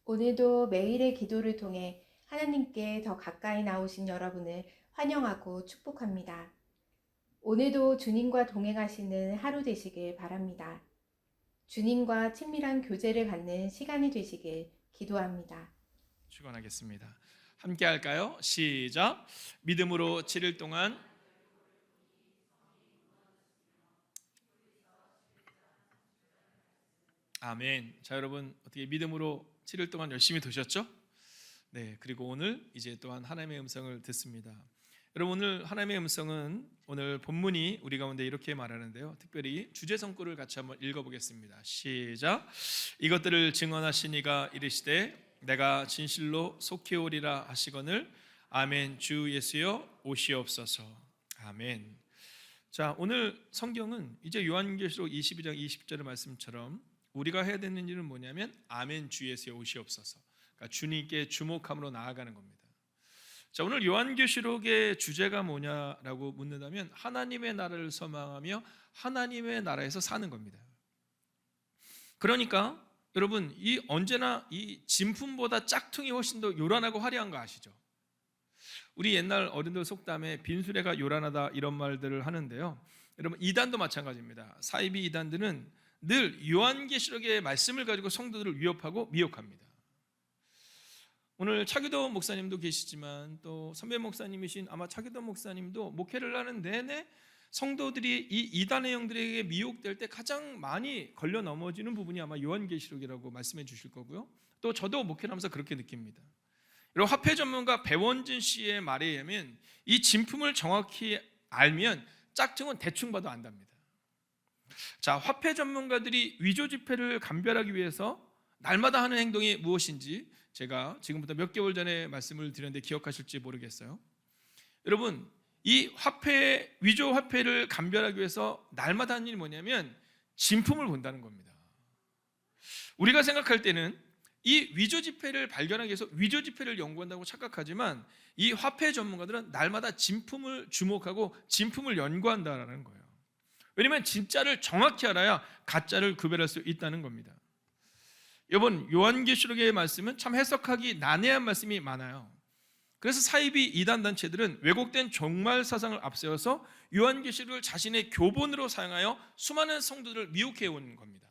오늘도 매일의 기도를 통해 하나님께 더 가까이 나오신 여러분을 환영하고 축복합니다. 오늘도 주님과 동행하시는 하루 되시길 바랍니다. 주님과 친밀한 교제를 갖는 시간이 되시길 기도합니다. 축원하겠습니다. 함께 할까요? 시작. 믿음으로 7일 동안 아멘. 자, 여러분 어떻게 믿음으로 7일 동안 열심히 도셨죠? 네, 그리고 오늘 이제 또한 하나님의 음성을 듣습니다. 여러분, 오늘 하나님의 음성은 오늘 본문이 우리 가운데 이렇게 말하는데요, 특별히 주제 성구를 같이 한번 읽어보겠습니다. 시작. 이것들을 증언하신 이가 이르시되 내가 진실로 속히 오리라 하시거늘 아멘. 주 예수여 오시옵소서. 아멘. 자, 오늘 성경은 이제 요한계시록 22장 20절의 말씀처럼 우리가 해야 되는 일은 뭐냐면 아멘 주 예수여 오시옵소서. 그러니까 주님께 주목함으로 나아가는 겁니다. 자, 오늘 요한계시록의 주제가 뭐냐라고 묻는다면 하나님의 나라를 소망하며 하나님의 나라에서 사는 겁니다. 그러니까 여러분, 이 언제나 이 진품보다 짝퉁이 훨씬 더 요란하고 화려한 거 아시죠? 우리 옛날 어른들 속담에 빈수레가 요란하다 이런 말들을 하는데요, 여러분 이단도 마찬가지입니다. 사이비 이단들은 늘 요한계시록의 말씀을 가지고 성도들을 위협하고 미혹합니다. 오늘 차기도 목사님도 계시지만 또 선배 목사님이신 아마 차기도 목사님도 목회를 하는 내내 성도들이 이 이단의 영들에게 미혹될 때 가장 많이 걸려 넘어지는 부분이 아마 요한계시록이라고 말씀해 주실 거고요, 또 저도 목회를 하면서 그렇게 느낍니다. 여러분, 화폐 전문가 배원진 씨의 말에 의하면 이 진품을 정확히 알면 짝퉁은 대충 봐도 안답니다. 자, 화폐 전문가들이 위조 지폐를 감별하기 위해서 날마다 하는 행동이 무엇인지 제가 지금부터 몇 개월 전에 말씀을 드렸는데 기억하실지 모르겠어요. 여러분, 이 위조 화폐를 감별하기 위해서 날마다 하는 일이 뭐냐면 진품을 본다는 겁니다. 우리가 생각할 때는 이 위조 지폐를 발견하기 위해서 위조 지폐를 연구한다고 착각하지만 이 화폐 전문가들은 날마다 진품을 주목하고 진품을 연구한다는 거예요. 왜냐하면 진짜를 정확히 알아야 가짜를 구별할 수 있다는 겁니다. 여러분, 요한계시록의 말씀은 참 해석하기 난해한 말씀이 많아요. 그래서 사이비 이단 단체들은 왜곡된 종말 사상을 앞세워서 요한계시록을 자신의 교본으로 사용하여 수많은 성도들을 미혹해 온 겁니다.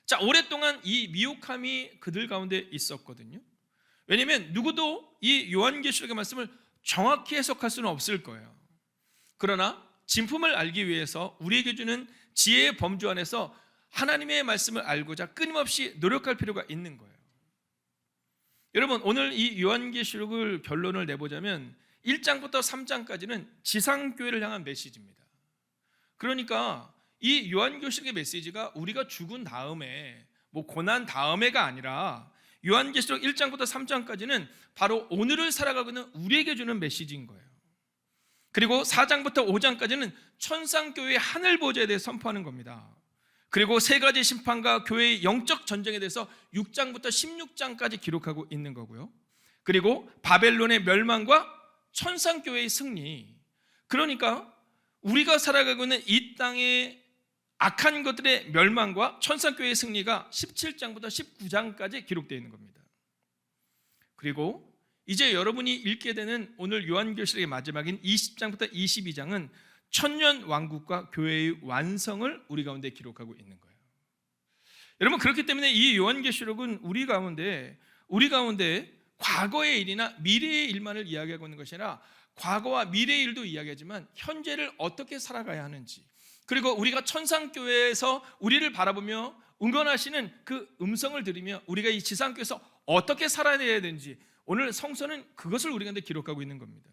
자, 오랫동안 이 미혹함이 그들 가운데 있었거든요. 왜냐하면 누구도 이 요한계시록의 말씀을 정확히 해석할 수는 없을 거예요. 그러나 진품을 알기 위해서 우리에게 주는 지혜의 범주 안에서 하나님의 말씀을 알고자 끊임없이 노력할 필요가 있는 거예요. 여러분, 오늘 이 요한계시록을 결론을 내보자면 1장부터 3장까지는 지상교회를 향한 메시지입니다. 그러니까 이 요한계시록의 메시지가 우리가 죽은 다음에 뭐 고난 다음에가 아니라 요한계시록 1장부터 3장까지는 바로 오늘을 살아가고 있는 우리에게 주는 메시지인 거예요. 그리고 4장부터 5장까지는 천상교회의 하늘 보좌에 대해 선포하는 겁니다. 그리고 세 가지 심판과 교회의 영적 전쟁에 대해서 6장부터 16장까지 기록하고 있는 거고요. 그리고 바벨론의 멸망과 천상교회의 승리. 그러니까 우리가 살아가고 있는 이 땅의 악한 것들의 멸망과 천상교회의 승리가 17장부터 19장까지 기록되어 있는 겁니다. 그리고 이제 여러분이 읽게 되는 오늘 요한계시록의 마지막인 20장부터 22장은 천년 왕국과 교회의 완성을 우리 가운데 기록하고 있는 거예요. 여러분, 그렇기 때문에 이 요한계시록은 우리 가운데 과거의 일이나 미래의 일만을 이야기하고 있는 것이 아니라 과거와 미래의 일도 이야기하지만 현재를 어떻게 살아가야 하는지, 그리고 우리가 천상교회에서 우리를 바라보며 응원하시는 그 음성을 들으며 우리가 이 지상교회에서 어떻게 살아야 되는지 오늘 성서는 그것을 우리 가운데 기록하고 있는 겁니다.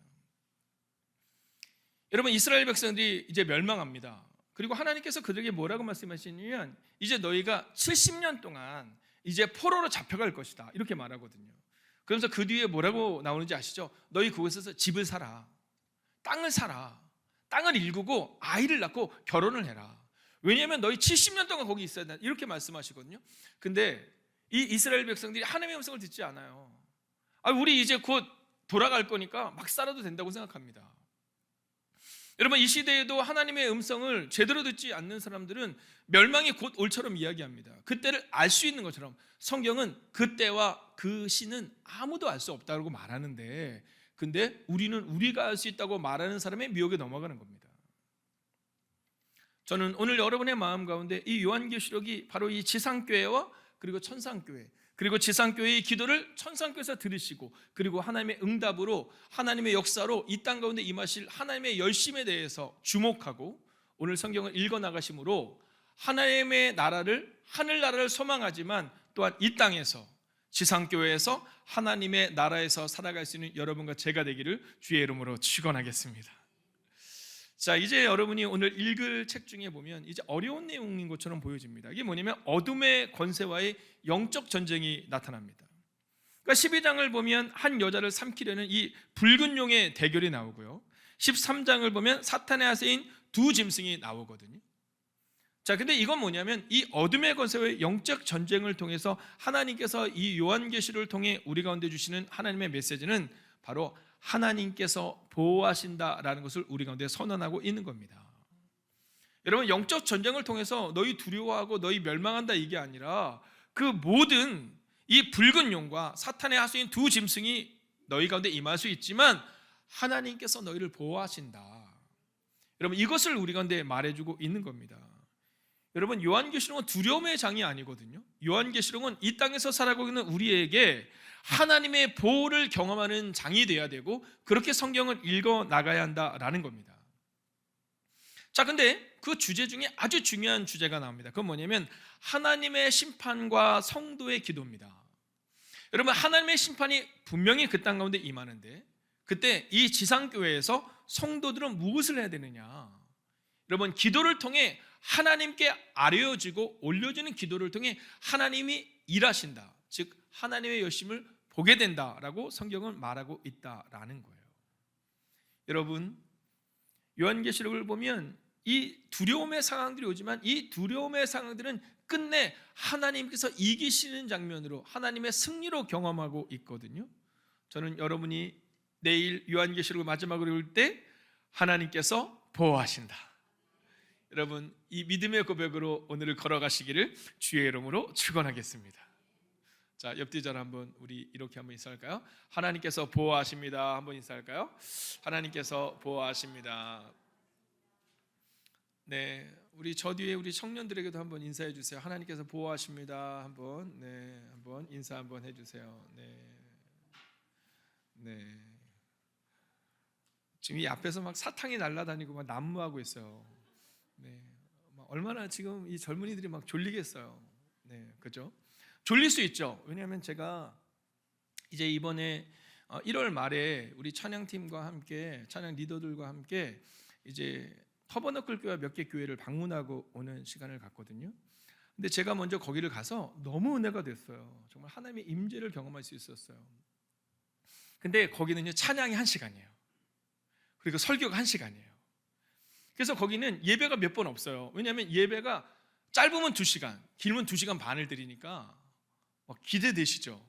여러분, 이스라엘 백성들이 이제 멸망합니다. 그리고 하나님께서 그들에게 뭐라고 말씀하시냐면 이제 너희가 70년 동안 이제 포로로 잡혀갈 것이다 이렇게 말하거든요. 그러면서 그 뒤에 뭐라고 나오는지 아시죠? 너희 그곳에서 집을 사라, 땅을 사라, 땅을 일구고 아이를 낳고 결혼을 해라. 왜냐하면 너희 70년 동안 거기 있어야 된다 이렇게 말씀하시거든요. 근데 이 이스라엘 백성들이 하나님의 음성을 듣지 않아요. 우리 이제 곧 돌아갈 거니까 막 살아도 된다고 생각합니다. 여러분, 이 시대에도 하나님의 음성을 제대로 듣지 않는 사람들은 멸망이 곧 올처럼 이야기합니다. 그때를 알 수 있는 것처럼 성경은 그때와 그 시는 아무도 알 수 없다고 말하는데, 근데 우리는 우리가 알 수 있다고 말하는 사람의 미혹에 넘어가는 겁니다. 저는 오늘 여러분의 마음 가운데 이 요한계시록이 바로 이 지상교회와 그리고 천상교회, 그리고 지상교회의 기도를 천상교회에서 들으시고, 그리고 하나님의 응답으로 하나님의 역사로 이 땅 가운데 임하실 하나님의 열심에 대해서 주목하고 오늘 성경을 읽어나가심으로 하나님의 나라를, 하늘나라를 소망하지만 또한 이 땅에서, 지상교회에서 하나님의 나라에서 살아갈 수 있는 여러분과 제가 되기를 주의 이름으로 축원하겠습니다. 자, 이제 여러분이 오늘 읽을 책 중에 보면 이제 어려운 내용인 것처럼 보여집니다. 이게 뭐냐면 어둠의 권세와의 영적 전쟁이 나타납니다. 그러니까 12장을 보면 한 여자를 삼키려는 이 붉은 용의 대결이 나오고요, 13장을 보면 사탄의 하세인 두 짐승이 나오거든요. 자, 근데 이건 뭐냐면 이 어둠의 권세와의 영적 전쟁을 통해서 하나님께서 이 요한계시를 통해 우리 가운데 주시는 하나님의 메시지는 바로 하나님께서 보호하신다라는 것을 우리 가운데 선언하고 있는 겁니다. 여러분, 영적 전쟁을 통해서 너희 두려워하고 너희 멸망한다 이게 아니라 그 모든 이 붉은 용과 사탄의 하수인 두 짐승이 너희 가운데 임할 수 있지만 하나님께서 너희를 보호하신다. 여러분, 이것을 우리 가운데 말해주고 있는 겁니다. 여러분, 요한계시록은 두려움의 장이 아니거든요. 요한계시록은 이 땅에서 살아가고 있는 우리에게 하나님의 보호를 경험하는 장이 되어야 되고, 그렇게 성경을 읽어 나가야 한다라는 겁니다. 자, 근데 그 주제 중에 아주 중요한 주제가 나옵니다. 그건 뭐냐면 하나님의 심판과 성도의 기도입니다. 여러분, 하나님의 심판이 분명히 그 땅 가운데 임하는데, 그때 이 지상교회에서 성도들은 무엇을 해야 되느냐? 여러분, 기도를 통해 하나님께 아뢰어지고 올려지는 기도를 통해 하나님이 일하신다, 즉 하나님의 열심을 보게 된다라고 성경은 말하고 있다라는 거예요. 여러분, 요한계시록을 보면 이 두려움의 상황들이 오지만 이 두려움의 상황들은 끝내 하나님께서 이기시는 장면으로, 하나님의 승리로 경험하고 있거든요. 저는 여러분이 내일 요한계시록을 마지막으로 읽을 때 하나님께서 보호하신다, 여러분 이 믿음의 고백으로 오늘을 걸어가시기를 주의 이름으로 축원하겠습니다. 자, 옆뒤 절 한번 우리 이렇게 한번 인사할까요? 하나님께서 보호하십니다. 한번 인사할까요? 하나님께서 보호하십니다. 네, 우리 저 뒤에 우리 청년들에게도 한번 인사해 주세요. 하나님께서 보호하십니다. 한번, 네, 한번 인사 한번 해주세요. 네. 지금 이 앞에서 막 사탕이 날아다니고 막 난무하고 있어요. 네, 얼마나 지금 이 젊은이들이 막 졸리겠어요. 네, 그죠? 졸릴 수 있죠. 왜냐하면 제가 이제 이번에 1월 말에 우리 찬양팀과 함께, 찬양 리더들과 함께 이제 터버너클 교회 몇 개 교회를 방문하고 오는 시간을 갖거든요. 근데 제가 먼저 거기를 가서 너무 은혜가 됐어요. 정말 하나님의 임재를 경험할 수 있었어요. 근데 거기는요, 찬양이 1시간이에요. 그리고 설교가 1시간이에요. 그래서 거기는 예배가 몇 번 없어요. 왜냐하면 예배가 짧으면 2시간, 길면 2시간 반을 드리니까 기대되시죠?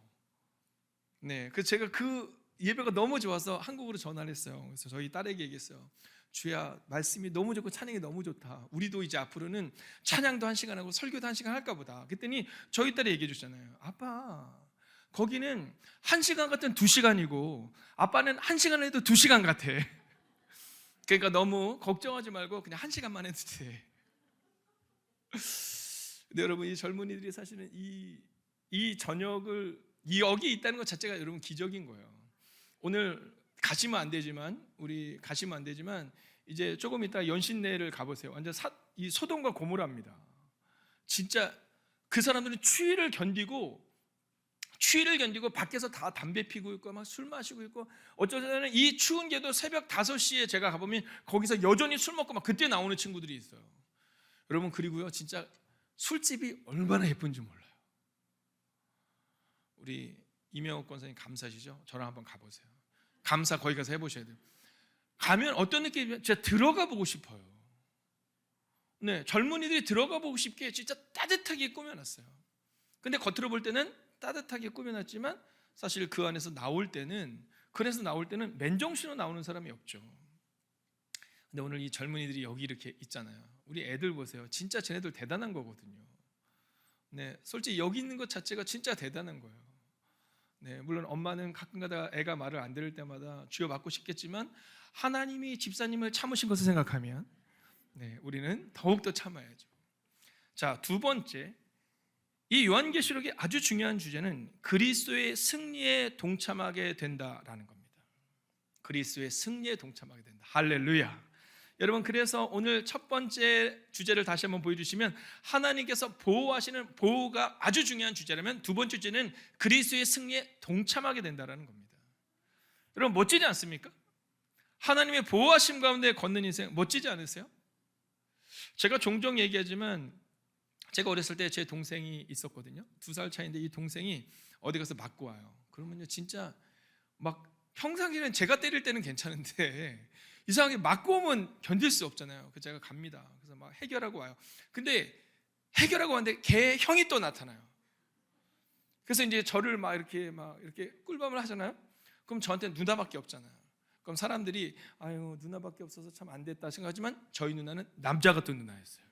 네, 그래서 제가 그 예배가 너무 좋아서 한국으로 전화를 했어요. 그래서 저희 딸에게 얘기했어요. 주야, 말씀이 너무 좋고 찬양이 너무 좋다. 우리도 이제 앞으로는 찬양도 1시간 하고 설교도 1시간 할까 보다. 그랬더니 저희 딸이 얘기해 주잖아요. 아빠, 거기는 1시간 같은 2시간이고 아빠는 1시간 해도 2시간 같아. 그러니까 너무 걱정하지 말고 그냥 1시간만 해도 돼. 근데 여러분, 이 젊은이들이 사실은 이 저녁을 여기 있다는 것 자체가 여러분 기적인 거예요. 오늘 가시면 안 되지만 이제 조금 이따 연신내를 가보세요. 완전 이 소돔과 고모라입니다. 진짜 그 사람들은 추위를 견디고 밖에서 다 담배 피고 있고 막 술 마시고 있고, 어쩌면 이 추운 게도 새벽 5시에 제가 가보면 거기서 여전히 술 먹고 막 그때 나오는 친구들이 있어요. 여러분, 그리고요, 진짜 술집이 얼마나 예쁜지 몰라요. 우리 이명옥 권사님 감사시죠? 저랑 한번 가보세요. 감사 거기 가서 해보셔야 돼요. 가면 어떤 느낌이면 진짜 들어가 보고 싶어요. 네, 젊은이들이 들어가 보고 싶게 진짜 따뜻하게 꾸며놨어요. 근데 겉으로 볼 때는 따뜻하게 꾸며놨지만 사실 그 안에서 나올 때는 맨정신으로 나오는 사람이 없죠. 근데 오늘 이 젊은이들이 여기 이렇게 있잖아요. 우리 애들 보세요. 진짜 쟤네들 대단한 거거든요. 네, 솔직히 여기 있는 것 자체가 진짜 대단한 거예요. 네, 물론 엄마는 가끔가다 애가 말을 안 들을 때마다 주여 받고 싶겠지만 하나님이 집사님을 참으신 것을 생각하면 네, 우리는 더욱더 참아야죠. 자, 두 번째, 이 요한계시록의 아주 중요한 주제는 그리스도의 승리에 동참하게 된다라는 겁니다. 그리스도의 승리에 동참하게 된다. 할렐루야. 여러분, 그래서 오늘 첫 번째 주제를 다시 한번 보여주시면 하나님께서 보호하시는 보호가 아주 중요한 주제라면 두 번째 주제는 그리스도의 승리에 동참하게 된다는 겁니다. 여러분, 멋지지 않습니까? 하나님의 보호하심 가운데 걷는 인생 멋지지 않으세요? 제가 종종 얘기하지만 제가 어렸을 때 제 동생이 있었거든요. 2살 차이인데 이 동생이 어디 가서 맞고 와요. 그러면요 진짜 막 평상시에는 제가 때릴 때는 괜찮은데 이상하게 맞고 오면 견딜 수 없잖아요. 그래서 제가 갑니다. 그래서 막 해결하고 와요. 근데 해결하고 왔는데 걔 형이 또 나타나요. 그래서 이제 저를 막 이렇게 꿀밤을 하잖아요. 그럼 저한테 누나밖에 없잖아요. 그럼 사람들이 아유 누나밖에 없어서 참 안 됐다 생각하지만 저희 누나는 남자 같은 누나였어요.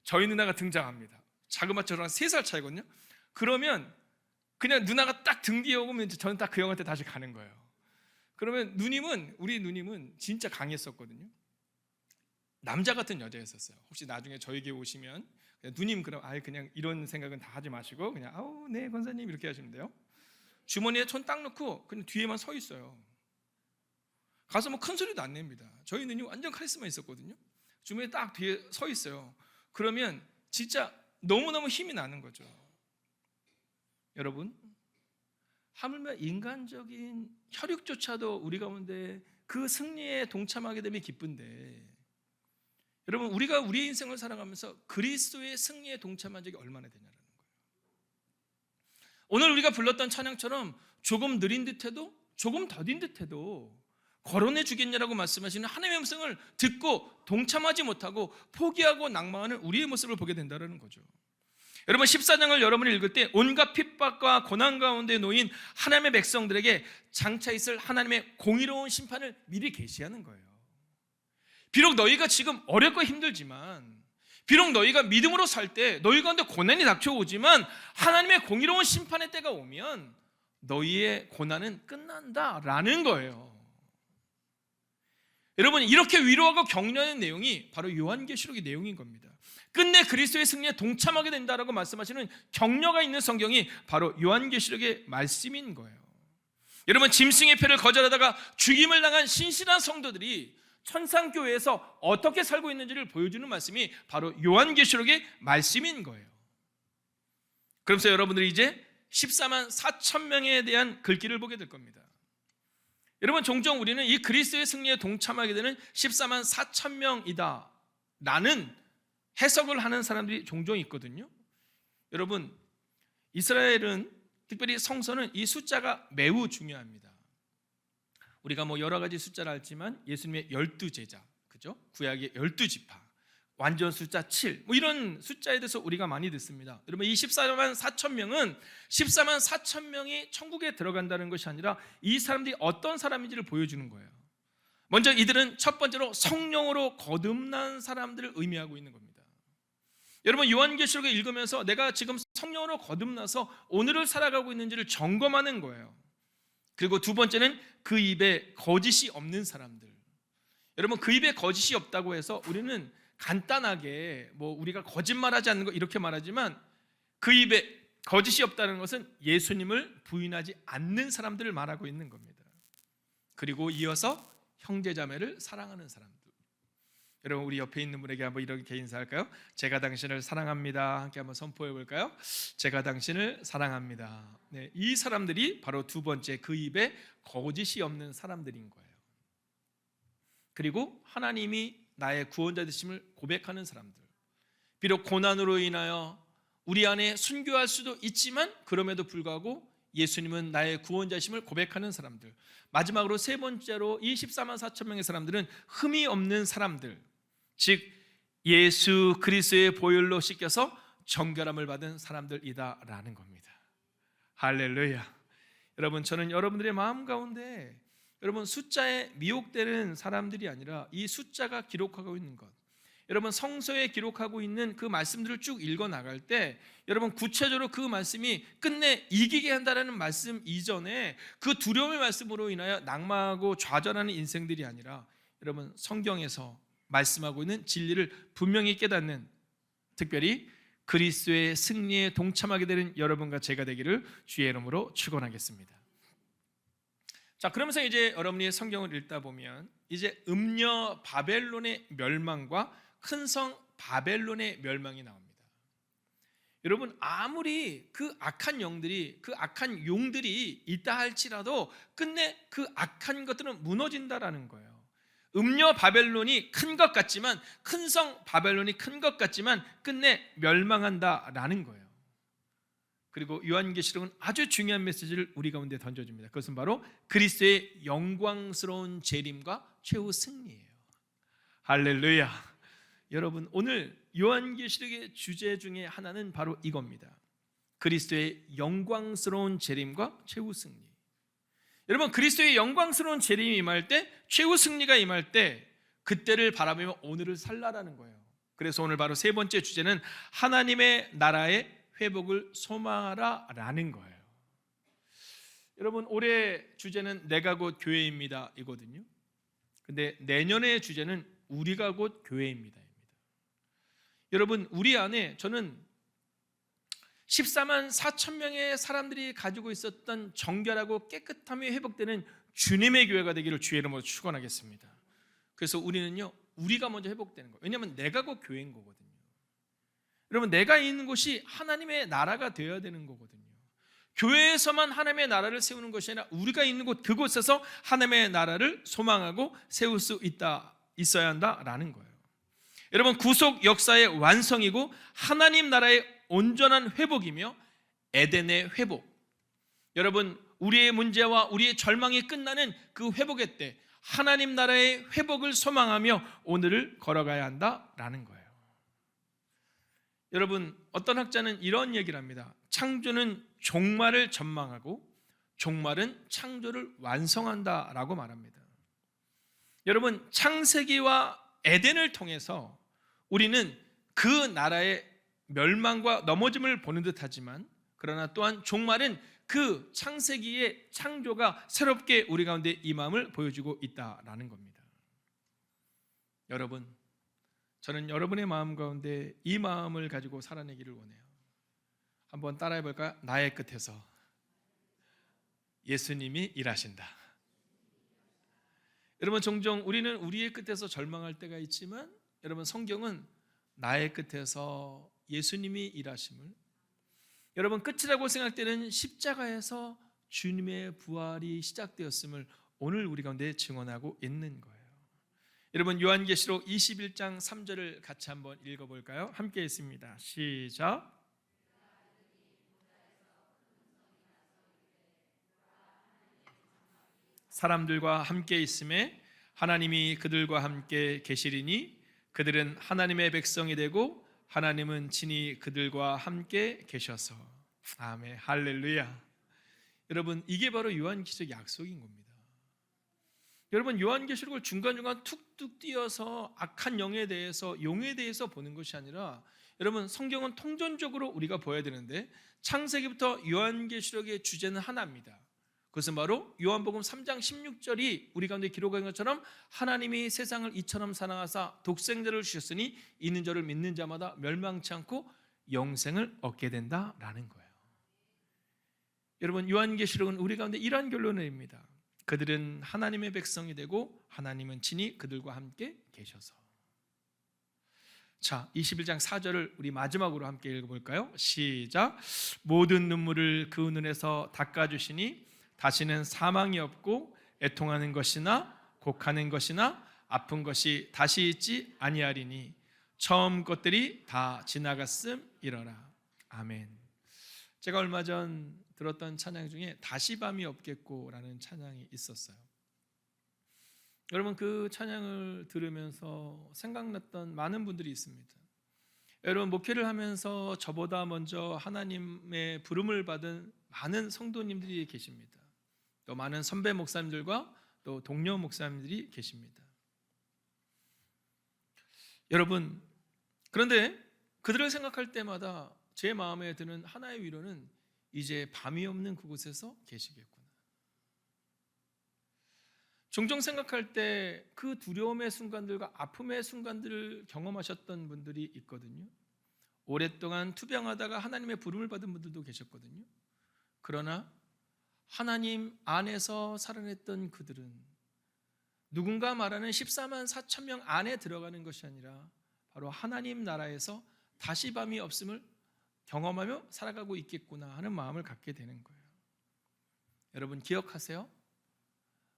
저희 누나가 등장합니다. 자그마치 저랑 3살 차이거든요. 그러면 그냥 누나가 딱 등 뒤에 오면 저는 딱 그 형한테 다시 가는 거예요. 그러면 우리 누님은 진짜 강했었거든요. 남자 같은 여자였었어요. 혹시 나중에 저에게 오시면 누님 그럼 그냥 이런 생각은 다 하지 마시고 그냥 아우 네 권사님 이렇게 하시면 돼요. 주머니에 손 딱 넣고 그냥 뒤에만 서 있어요. 가서 뭐 큰 소리도 안 냅니다. 저희 누님 완전 카리스마 있었거든요. 주머니에 딱 뒤에 서 있어요. 그러면 진짜 너무너무 힘이 나는 거죠. 여러분, 하물며 인간적인 혈육조차도 우리 가운데 그 승리에 동참하게 되면 기쁜데 여러분 우리가 우리의 인생을 살아가면서 그리스도의 승리에 동참한 적이 얼마나 되냐는 거예요. 오늘 우리가 불렀던 찬양처럼 조금 느린 듯해도 조금 더딘 듯해도 거론해 주겠냐라고 말씀하시는 하나님의 음성을 듣고 동참하지 못하고 포기하고 낭망하는 우리의 모습을 보게 된다는 거죠. 여러분 14장을 여러분이 읽을 때 온갖 핍박과 고난 가운데 놓인 하나님의 백성들에게 장차 있을 하나님의 공의로운 심판을 미리 계시하는 거예요. 비록 너희가 지금 어렵고 힘들지만 비록 너희가 믿음으로 살 때 너희 가운데 고난이 닥쳐오지만 하나님의 공의로운 심판의 때가 오면 너희의 고난은 끝난다라는 거예요. 여러분 이렇게 위로하고 격려하는 내용이 바로 요한계시록의 내용인 겁니다. 끝내 그리스도의 승리에 동참하게 된다라고 말씀하시는 격려가 있는 성경이 바로 요한계시록의 말씀인 거예요. 여러분 짐승의 표를 거절하다가 죽임을 당한 신실한 성도들이 천상교회에서 어떻게 살고 있는지를 보여주는 말씀이 바로 요한계시록의 말씀인 거예요. 그러면서 여러분들이 이제 14만 4천 명에 대한 글귀를 보게 될 겁니다. 여러분 종종 우리는 이 그리스도의 승리에 동참하게 되는 14만 4천 명이다 라는 해석을 하는 사람들이 종종 있거든요. 여러분 이스라엘은 특별히 성서는 이 숫자가 매우 중요합니다. 우리가 뭐 여러 가지 숫자를 알지만 예수님의 12제자, 그죠? 구약의 12지파, 완전 숫자 7, 뭐 이런 숫자에 대해서 우리가 많이 듣습니다. 여러분 이 14만 4천 명은 14만 4천 명이 천국에 들어간다는 것이 아니라 이 사람들이 어떤 사람인지를 보여주는 거예요. 먼저 이들은 첫 번째로 성령으로 거듭난 사람들을 의미하고 있는 겁니다. 여러분 요한계시록을 읽으면서 내가 지금 성령으로 거듭나서 오늘을 살아가고 있는지를 점검하는 거예요. 그리고 두 번째는 그 입에 거짓이 없는 사람들. 여러분 그 입에 거짓이 없다고 해서 우리는 간단하게 뭐 우리가 거짓말하지 않는 거 이렇게 말하지만 그 입에 거짓이 없다는 것은 예수님을 부인하지 않는 사람들을 말하고 있는 겁니다. 그리고 이어서 형제자매를 사랑하는 사람들. 여러분 우리 옆에 있는 분에게 한번 이렇게 인사할까요? 제가 당신을 사랑합니다. 함께 한번 선포해 볼까요? 제가 당신을 사랑합니다. 네, 이 사람들이 바로 두 번째 그 입에 거짓이 없는 사람들인 거예요. 그리고 하나님이 나의 구원자 되심을 고백하는 사람들. 비록 고난으로 인하여 우리 안에 순교할 수도 있지만 그럼에도 불구하고 예수님은 나의 구원자심을 고백하는 사람들. 마지막으로 세 번째로 이 14만 4천 명의 사람들은 흠이 없는 사람들, 즉 예수 그리스도의 보혈로 씻겨서 정결함을 받은 사람들이다라는 겁니다. 할렐루야. 여러분 저는 여러분들의 마음 가운데 여러분 숫자에 미혹되는 사람들이 아니라 이 숫자가 기록하고 있는 것, 여러분 성서에 기록하고 있는 그 말씀들을 쭉 읽어 나갈 때 여러분 구체적으로 그 말씀이 끝내 이기게 한다라는 말씀 이전에 그 두려움의 말씀으로 인하여 낙망하고 좌절하는 인생들이 아니라 여러분 성경에서 말씀하고 있는 진리를 분명히 깨닫는, 특별히 그리스도의 승리에 동참하게 되는 여러분과 제가 되기를 주의 이름으로 축원하겠습니다. 자, 그러면서 이제 여러분이 성경을 읽다 보면 이제 음녀 바벨론의 멸망과 큰 성 바벨론의 멸망이 나옵니다. 여러분 아무리 그 악한 영들이, 그 악한 용들이 있다 할지라도 끝내 그 악한 것들은 무너진다라는 거예요. 음녀 바벨론이 큰 것 같지만, 큰 성 바벨론이 큰 것 같지만 끝내 멸망한다라는 거예요. 그리고 요한계시록은 아주 중요한 메시지를 우리 가운데 던져줍니다. 그것은 바로 그리스도의 영광스러운 재림과 최후 승리예요. 할렐루야. 여러분 오늘 요한계시록의 주제 중에 하나는 바로 이겁니다. 그리스도의 영광스러운 재림과 최후 승리. 여러분 그리스도의 영광스러운 재림이 임할 때, 최후 승리가 임할 때 그때를 바라보며 오늘을 살라라는 거예요. 그래서 오늘 바로 세 번째 주제는 하나님의 나라의 회복을 소망하라라는 거예요. 여러분 올해 주제는 내가 곧 교회입니다 이거든요. 근데 내년의 주제는 우리가 곧 교회입니다. 여러분 우리 안에 저는 14만 4천 명의 사람들이 가지고 있었던 정결하고 깨끗함이 회복되는 주님의 교회가 되기를 주의 이름으로 축원하겠습니다. 그래서 우리는요, 우리가 먼저 회복되는 거예요. 왜냐하면 내가 곧 교회인 거거든요. 여러분 내가 있는 곳이 하나님의 나라가 되어야 되는 거거든요. 교회에서만 하나님의 나라를 세우는 것이 아니라 우리가 있는 곳 그곳에서 하나님의 나라를 소망하고 세울 수 있어야 한다라는 거예요. 여러분 구속 역사의 완성이고 하나님 나라의 온전한 회복이며 에덴의 회복. 여러분 우리의 문제와 우리의 절망이 끝나는 그 회복의 때 하나님 나라의 회복을 소망하며 오늘을 걸어가야 한다라는 거예요. 여러분 어떤 학자는 이런 얘기를 합니다. 창조는 종말을 전망하고 종말은 창조를 완성한다라고 말합니다. 여러분 창세기와 에덴을 통해서 우리는 그 나라의 멸망과 넘어짐을 보는 듯하지만, 그러나 또한 종말은 그 창세기의 창조가 새롭게 우리 가운데 이 마음을 보여주고 있다라는 겁니다. 여러분, 저는 여러분의 마음 가운데 이 마음을 가지고 살아내기를 원해요. 한번 따라해 볼까요? 나의 끝에서 예수님이 일하신다. 여러분 종종 우리는 우리의 끝에서 절망할 때가 있지만 여러분 성경은 나의 끝에서 예수님이 일하심을, 여러분 끝이라고 생각되는 십자가에서 주님의 부활이 시작되었음을 오늘 우리 가운데 증언하고 있는 거예요. 여러분 요한계시록 21장 3절을 같이 한번 읽어볼까요? 함께 읽습니다. 시작. 사람들과 함께 있음에 하나님이 그들과 함께 계시리니 그들은 하나님의 백성이 되고 하나님은 친히 그들과 함께 계셔서. 아멘. 할렐루야. 여러분 이게 바로 요한계시록 약속인 겁니다. 여러분 요한계시록을 중간중간 툭툭 띄어서 악한 영에 대해서, 용에 대해서 보는 것이 아니라 여러분 성경은 통전적으로 우리가 보아야 되는데 창세기부터 요한계시록의 주제는 하나입니다. 그것은 바로 요한복음 3장 16절이 우리 가운데 기록한 것처럼 하나님이 세상을 이처럼 사랑하사 독생자를 주셨으니 있는 저를 믿는 자마다 멸망치 않고 영생을 얻게 된다라는 거예요. 여러분 요한계시록은 우리 가운데 이러한 결론을 내립니다. 그들은 하나님의 백성이 되고 하나님은 친히 그들과 함께 계셔서. 자, 21장 4절을 우리 마지막으로 함께 읽어볼까요? 시작. 모든 눈물을 그 눈에서 닦아주시니 다시는 사망이 없고 애통하는 것이나 곡하는 것이나 아픈 것이 다시 있지 아니하리니 처음 것들이 다 지나갔음이러라. 아멘. 제가 얼마 전 들었던 찬양 중에 다시 밤이 없겠고라는 찬양이 있었어요. 여러분 그 찬양을 들으면서 생각났던 많은 분들이 있습니다. 여러분 목회를 하면서 저보다 먼저 하나님의 부름을 받은 많은 성도님들이 계십니다. 또 많은 선배 목사님들과 또 동료 목사님들이 계십니다. 여러분, 그런데 그들을 생각할 때마다 제 마음에 드는 하나의 위로는 이제 밤이 없는 그곳에서 계시겠구나. 종종 생각할 때 그 두려움의 순간들과 아픔의 순간들을 경험하셨던 분들이 있거든요. 오랫동안 투병하다가 하나님의 부름을 받은 분들도 계셨거든요. 그러나 하나님 안에서 살아냈던 그들은 누군가 말하는 14만 4천 명 안에 들어가는 것이 아니라 바로 하나님 나라에서 다시 밤이 없음을 경험하며 살아가고 있겠구나 하는 마음을 갖게 되는 거예요. 여러분 기억하세요.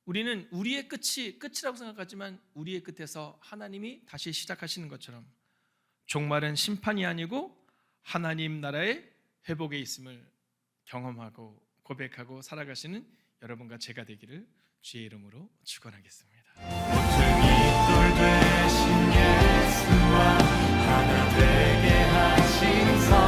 우리는 우리의 끝이 끝이라고 생각하지만 우리의 끝에서 하나님이 다시 시작하시는 것처럼 종말은 심판이 아니고 하나님 나라의 회복에 있음을 경험하고 고백하고 살아가시는 여러분과 제가 되기를 주의 이름으로 축원하겠습니다. 모퉁이 돌 되신 예수와 하나 되게 하신 성